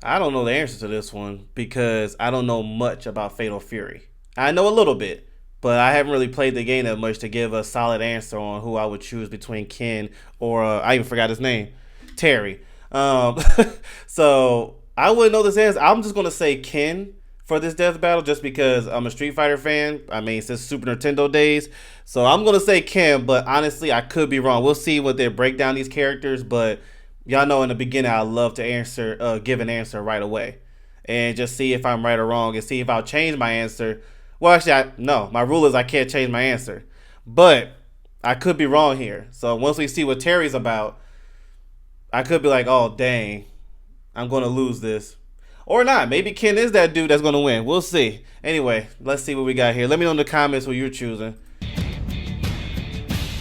I don't know the answer to this one because I don't know much about Fatal Fury. I know a little bit, but I haven't really played the game that much to give a solid answer on who I would choose between Ken or I even forgot his name, Terry. Um, so I wouldn't know this answer. I'm just gonna say Ken for this death battle just because I'm a Street Fighter fan. I mean, since Super Nintendo days. So I'm gonna say Ken, but honestly, I could be wrong. We'll see what they break down these characters, but y'all know in the beginning I love to give an answer right away, and just see if I'm right or wrong, and see if I'll change my answer. Well, actually, no. My rule is I can't change my answer, but I could be wrong here. So once we see what Terry's about, I could be like, oh dang, I'm gonna lose this. Or not. Maybe Ken is that dude that's gonna win. We'll see. Anyway, let's see what we got here. Let me know in the comments who you're choosing.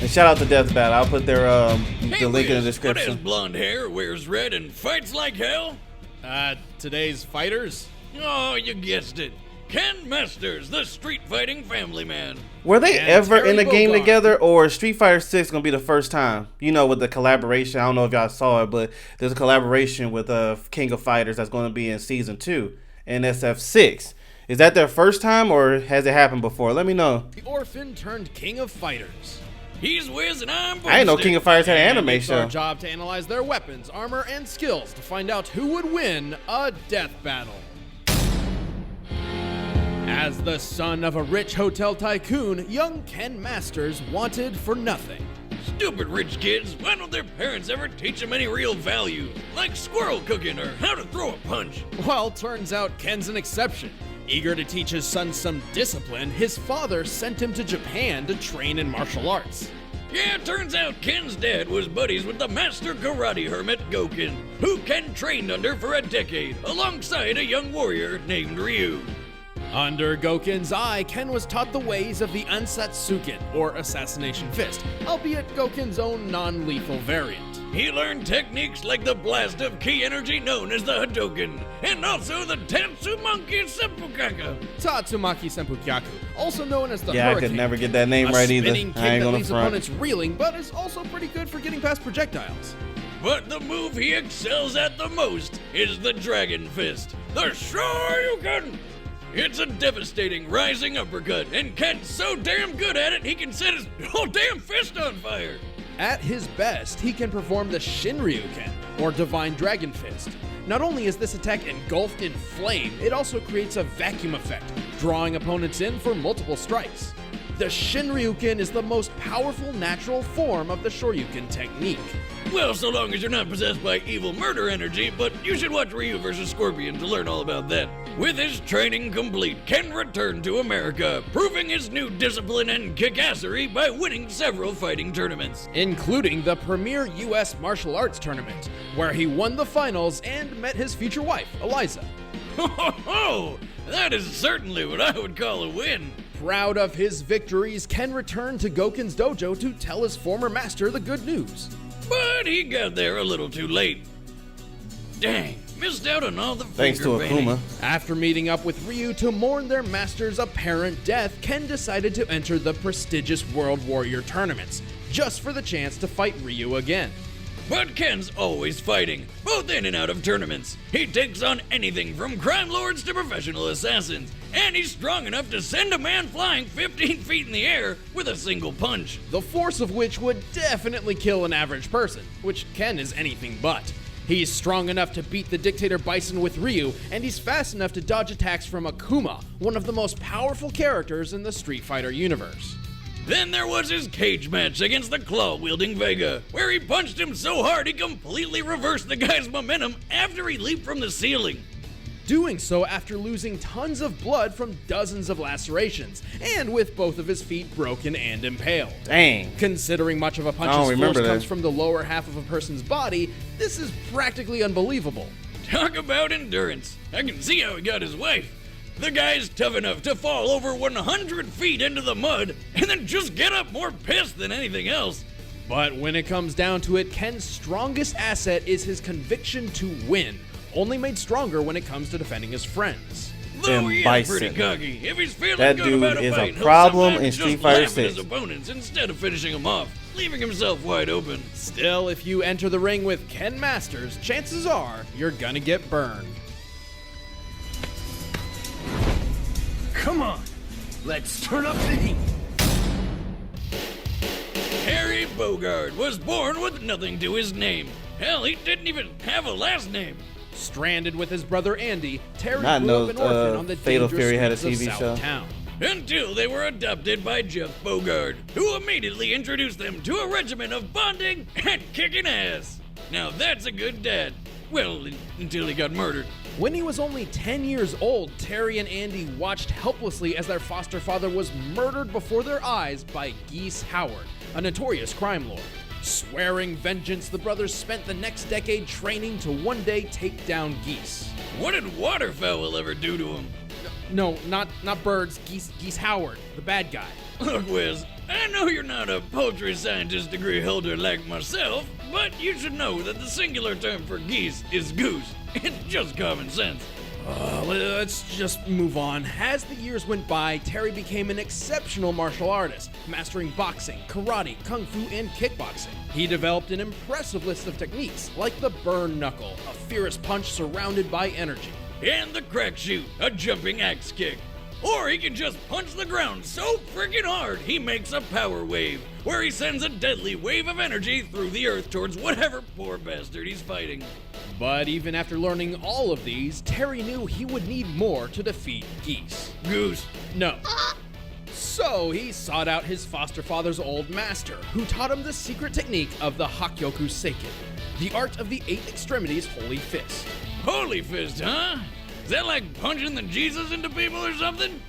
And shout out to Death Battle. I'll put the link in the Wiz, what has description. blonde hair, wears red, and fights like hell? Today's fighters? Oh, you guessed it. Ken Masters, the street fighting family man. Were they And ever Terry in a game Bogard. together, or Street Fighter 6 gonna be the first time? You know, with the collaboration. I don't know if y'all saw it, but there's a collaboration with King of Fighters that's gonna be in season 2 in SF6. Is that their first time, or has it happened before? Let me know. The orphan turned king of fighters. He's Wiz and I'm I didn't know Boomstick. King of Fighters had an anime It's our show. job to analyze their weapons, armor, and skills to find out who would win a death battle. As the son of a rich hotel tycoon, young Ken Masters wanted for nothing. Stupid rich kids, why don't their parents ever teach them any real value? Like squirrel cooking or how to throw a punch. Well, turns out Ken's an exception. Eager to teach his son some discipline, his father sent him to Japan to train in martial arts. Yeah, turns out Ken's dad was buddies with the master karate hermit Goken, who Ken trained under for a decade, alongside a young warrior named Ryu. Under Goken's eye, Ken was taught the ways of the Ansatsuken, or Assassination Fist, albeit Goken's own non-lethal variant. He learned techniques like the blast of ki energy known as the Hadoken, and also the Tatsumaki Seppuku. Tatsumaki Senpukyaku, also known as the Yeah, I Hurricane. could never get that name a right either. spinning kick I ain't that gonna leaves front. opponents reeling, but is also pretty good for getting past projectiles. But the move he excels at the most is the Dragon Fist, the Shoryuken. It's a devastating rising uppercut, and Ken's so damn good at it he can set his whole damn fist on fire. At his best, he can perform the Shinryuken, or Divine Dragon Fist. Not only is this attack engulfed in flame, it also creates a vacuum effect, drawing opponents in for multiple strikes. The Shinryuken is the most powerful natural form of the Shoryuken technique. Well, so long as you're not possessed by evil murder energy, but you should watch Ryu vs. Scorpion to learn all about that. With his training complete, Ken returned to America, proving his new discipline and kickassery by winning several fighting tournaments. Including the premier US martial arts tournament, where he won the finals and met his future wife, Eliza. Ho ho ho! That is certainly what I would call a win. Proud of his victories, Ken returned to Goken's dojo to tell his former master the good news. But he got there a little too late. Dang, missed out on all the Thanks to finger painting. Akuma. After meeting up with Ryu to mourn their master's apparent death, Ken decided to enter the prestigious World Warrior tournaments, just for the chance to fight Ryu again. But Ken's always fighting, both in and out of tournaments. He takes on anything from crime lords to professional assassins, and he's strong enough to send a man flying 15 feet in the air with a single punch. The force of which would definitely kill an average person, which Ken is anything but. He's strong enough to beat the Dictator Bison with Ryu, and he's fast enough to dodge attacks from Akuma, one of the most powerful characters in the Street Fighter universe. Then there was his cage match against the claw-wielding Vega, where he punched him so hard he completely reversed the guy's momentum after he leaped from the ceiling. Doing so after losing tons of blood from dozens of lacerations, and with both of his feet broken and impaled. Dang. Considering much of a I don't punch's force remember that. comes from the lower half of a person's body, this is practically unbelievable. Talk about endurance. I can see how he got his wife. The guy's tough enough to fall over 100 feet into the mud and then just get up more pissed than anything else. But when it comes down to it, Ken's strongest asset is his conviction to win, only made stronger when it comes to defending his friends. Though And he is Bison. pretty cocky. If he's feeling That good dude about a is a fight, he'll problem sometimes in Street just Fighter laugh at 6. his opponents instead of finishing them off, leaving himself wide open. Still, if you enter the ring with Ken Masters, chances are you're gonna get burned. Come on, let's turn up the heat. Terry Bogard was born with nothing to his name. Hell, he didn't even have a last name. Stranded with his brother Andy, Terry Not grew know, up an orphan on the Fatal dangerous Fury had a streets of TV show. Southtown. Until they were adopted by Jeff Bogard, who immediately introduced them to a regimen of bonding and kicking ass. Now that's a good dad. Well, until he got murdered. When he was only 10 years old, Terry and Andy watched helplessly as their foster father was murdered before their eyes by Geese Howard, a notorious crime lord. Swearing vengeance, the brothers spent the next decade training to one day take down Geese. What did waterfowl ever do to him? No, not birds, Geese Howard, the bad guy. Look, Wiz, I know you're not a poultry scientist degree holder like myself, but you should know that the singular term for geese is goose. It's just common sense. Let's just move on. As the years went by, Terry became an exceptional martial artist, mastering boxing, karate, kung fu, and kickboxing. He developed an impressive list of techniques, like the burn knuckle, a fierce punch surrounded by energy. And the crack shoot, a jumping axe kick. Or he can just punch the ground so freaking hard he makes a power wave, where he sends a deadly wave of energy through the earth towards whatever poor bastard he's fighting. But even after learning all of these, Terry knew he would need more to defeat Geese. Goose. No. So he sought out his foster father's old master, who taught him the secret technique of the Hakyoku Seiken, the art of the 8 extremities holy fist. Holy fist, huh? Is that like punching the Jesus into people or something?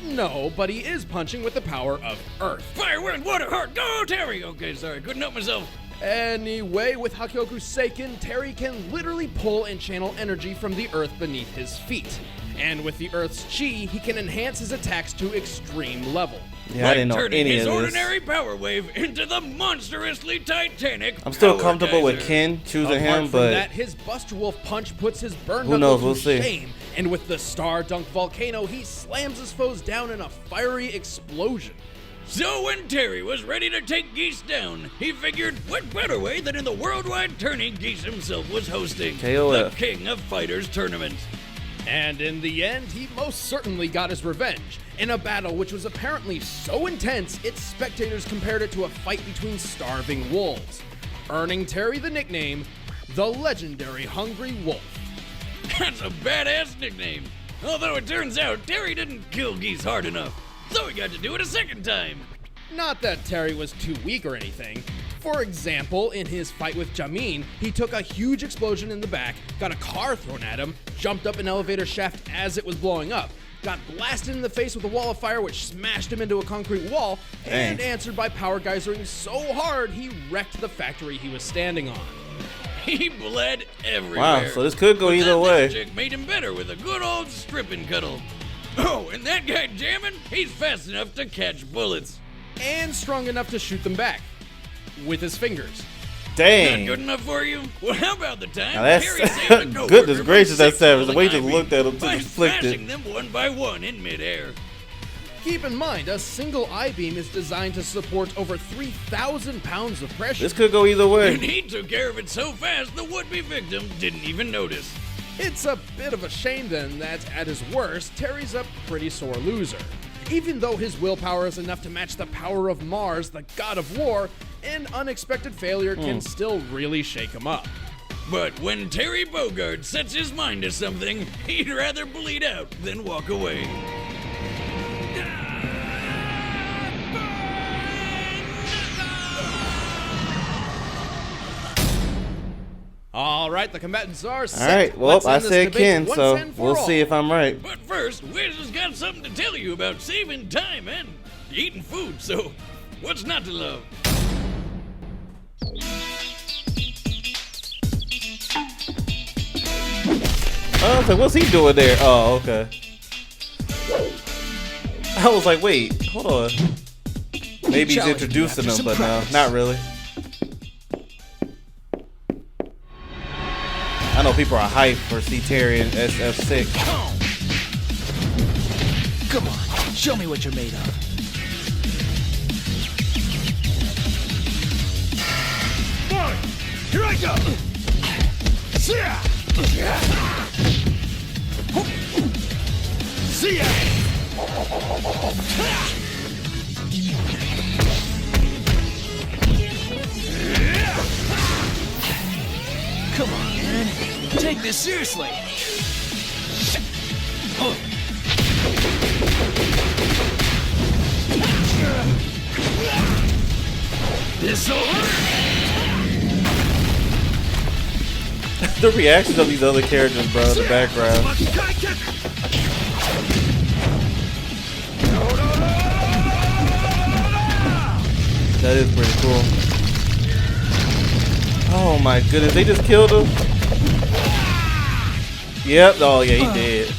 No, but he is punching with the power of Earth. Fire, wind, water, heart, go Terry! Okay, sorry, couldn't help myself. Anyway, with Hakyoku Seiken, Terry can literally pull and channel energy from the earth beneath his feet. And with the earth's chi, he can enhance his attacks to extreme level. Yeah, I didn't know turning any his of this. ordinary power wave into the monstrously titanic I'm still power comfortable with geyser. Ken choosing Apart him, from but that, his Buster Wolf punch puts his burn Who knuckle knows? to We'll see. shame. And with the Star Dunk Volcano, he slams his foes down in a fiery explosion. So when Terry was ready to take Geese down, he figured what better way than in the worldwide tourney Geese himself was hosting, KOF. the King of Fighters tournament. And in the end, he most certainly got his revenge, in a battle which was apparently so intense, its spectators compared it to a fight between starving wolves, earning Terry the nickname, the legendary Hungry Wolf. That's a badass nickname. Although it turns out Terry didn't kill Geese hard enough, so he got to do it a second time. Not that Terry was too weak or anything. For example, in his fight with Jamin, he took a huge explosion in the back, got a car thrown at him, jumped up an elevator shaft as it was blowing up, got blasted in the face with a wall of fire which smashed him into a concrete wall, and answered by power geysering so hard he wrecked the factory he was standing on. He bled everywhere. Wow, so this could go But either that way. magic made him better with a good old stripping cuddle. Oh, and that guy jamming, he's fast enough to catch bullets. And strong enough to shoot them back. With his fingers. Not dang. good enough for you? Well, how about the time Now that's- Terry saved a coworker goodness from gracious, that's 6 savage. The way falling you just looked at him to by inflict it. smashing them one by one in midair. Keep in mind, a single I-beam is designed to support over 3,000 pounds of pressure. This could go either And way. he took care of it so fast the would-be victim didn't even notice. It's a bit of a shame then that, at his worst, Terry's a pretty sore loser. Even though his willpower is enough to match the power of Mars, the god of war, an unexpected failure can still really shake him up. But when Terry Bogard sets his mind to something, he'd rather bleed out than walk away. All right, the combatants are All set. right, well, Let's I end this said debate Ken, once so and for we'll all. see if I'm right. But first, Wiz has got something to tell you about saving time and eating food, so what's not to love? I was like, what's he doing there? Oh, okay. I was like, wait, hold on. Maybe he's Challenge me introducing after them, some but no, practice. not really. I know people are hyped for C Terry and SF6. Come on, show me what you're made of. Fine, here I go. See ya. Come on, man. Take this seriously. This'll hurt. The reactions of these other characters, bro, in the background. That is pretty cool. Oh my goodness, they just killed him? Yep, oh yeah, he did.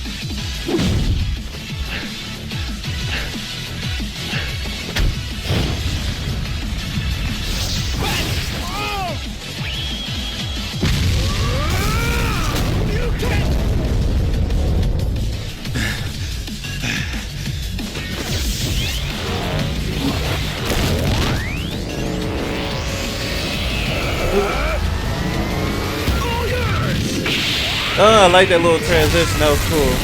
Oh, I like that little transition. That was cool.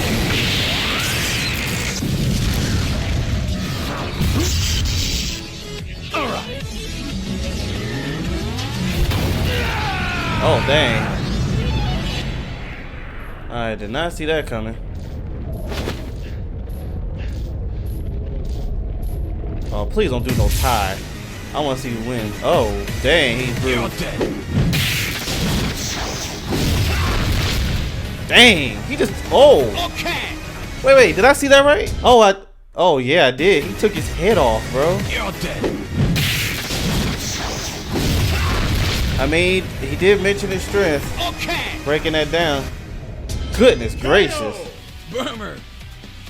Oh, dang. I did not see that coming. Oh, please don't do no tie. I want to see who wins. Oh, dang. He's brutal. Dang, he just, oh. Okay. Wait, did I see that right? Oh yeah, I did. He took his head off, bro. You're dead. I mean, he did mention his strength. Okay. Breaking that down. Goodness gracious. Bummer.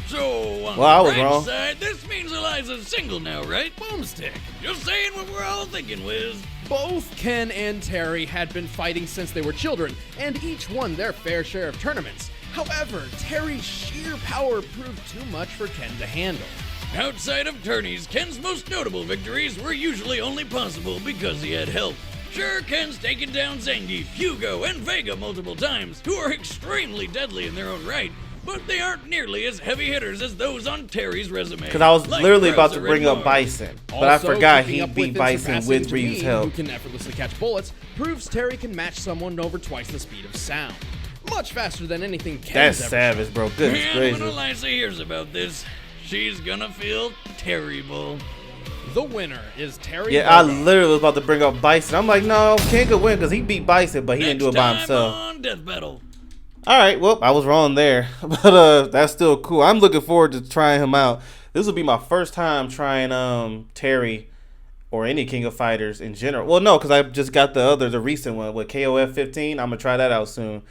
So, on Well, I the was bright wrong. side, this means Eliza's single now, right? Boomstick. Just saying what we're all thinking, Wiz. Both Ken and Terry had been fighting since they were children, and each won their fair share of tournaments. However, Terry's sheer power proved too much for Ken to handle. Outside of tourneys, Ken's most notable victories were usually only possible because he had help. Sure, Ken's taken down Zangief, Hugo, and Vega multiple times, who are extremely deadly in their own right, but they aren't nearly as heavy hitters as those on Terry's resume. Because I was Like literally about to Krauser bring and up Marv. Bison, but I Also, forgot keeping he up beat with Bison and with surpassing Ryu's Janine, help. who can effortlessly catch bullets, proves Terry can match someone over twice the speed of sound. Much faster than anything Ken's That's ever savage, bro. Goodness And when gracious. Eliza hears about this, she's gonna feel terrible. shown. The winner is Terry. Yeah, I Bogard. literally was about to bring up Bison. I'm like, no, Ken could win because he beat Bison, but he didn't do it by Next himself. time on Death Battle. All right, well, I was wrong there, but that's still cool. I'm looking forward to trying him out. This will be my first time trying Terry or any King of Fighters in general. Well, no, because I just got the recent one with KOF 15. I'm gonna try that out soon.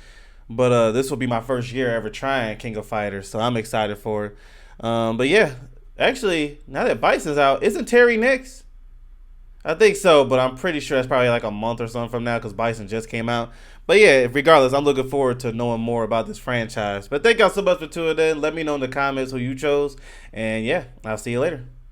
But this will be my first year ever trying King of Fighters, so I'm excited for it. But yeah, actually, now that Bison's out, isn't Terry next? I think so, but I'm pretty sure it's probably like a month or something from now because Bison just came out. But yeah, regardless, I'm looking forward to knowing more about this franchise. But thank y'all so much for tuning in. Let me know in the comments who you chose. And yeah, I'll see you later.